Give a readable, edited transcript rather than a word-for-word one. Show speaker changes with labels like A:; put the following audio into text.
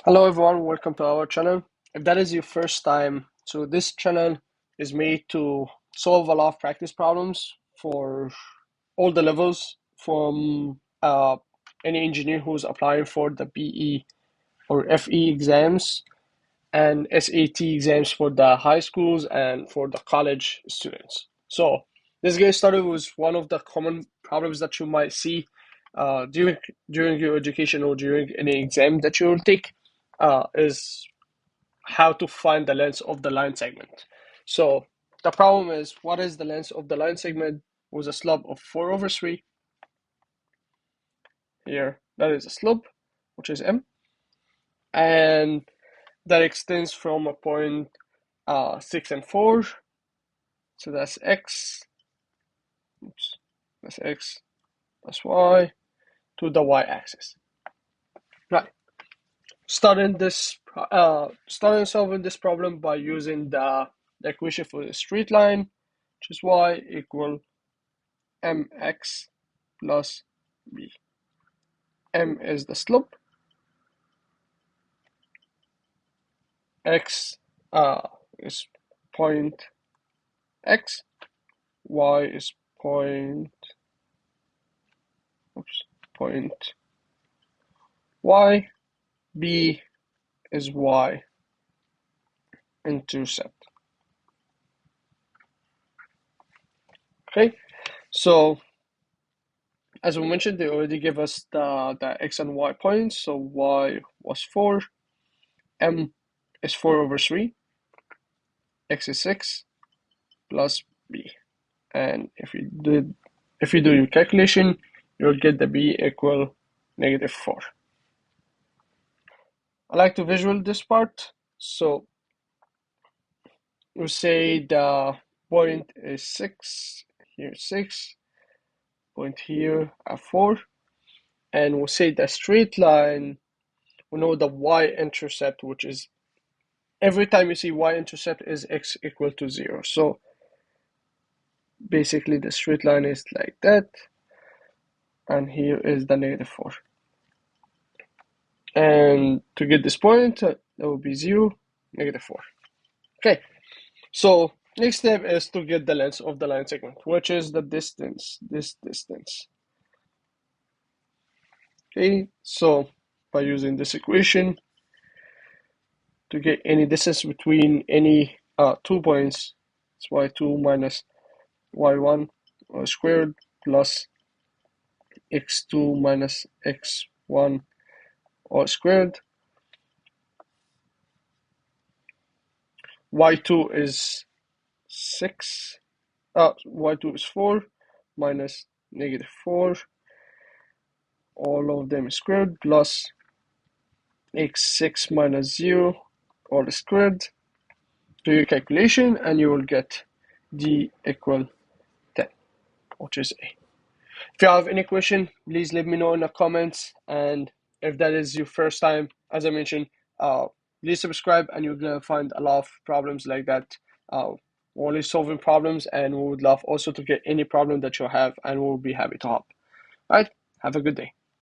A: Hello everyone, welcome to our channel. If that is your first time, so this channel is made to solve a lot of practice problems for all the levels from any engineer who's applying for the BE or FE exams and SAT exams for the high schools and for the college students. So this getting started was one of the common problems that you might see during your education or during any exam that you will take is how to find the length of the line segment. So the problem is, what is the length of the line segment with a slope of 4 over 3? Here, that is a slope, which is m, and that extends from a point 6 and 4. So that's x, oops, that's x plus y to the y-axis. Right. Starting solving this problem by using the equation for the straight line, which is y equal mx plus b. M is the slope, x is point x, y is point y, b is y-intercept. Okay, so as we mentioned, they already give us the x and y points. So y was 4, m is 4 over 3, x is 6 plus b. And if you do your calculation, you'll get the b equal -4. I like to visual this part. So we say the point is 6, here 6, point here at 4, and we'll say the straight line, we know the y-intercept, which is every time you see y-intercept is x equal to 0. So basically the straight line is like that, and here is the -4. And to get this point, that will be 0, -4. Okay, so next step is to get the length of the line segment, which is the distance, this distance. Okay, so by using this equation, to get any distance between any 2 points, it's y2 minus y1 squared plus x2 minus x1 all squared. y2 is 6, y2 is 4 minus -4, all of them squared, plus x6 minus 0 all squared. Do your calculation and you will get d equal 10, which is a. If you have any question, please let me know in the comments. And if that is your first time, as I mentioned, please subscribe and you're gonna find a lot of problems like that. We're only solving problems, and we would love also to get any problem that you have, and we'll be happy to help. All right, have a good day.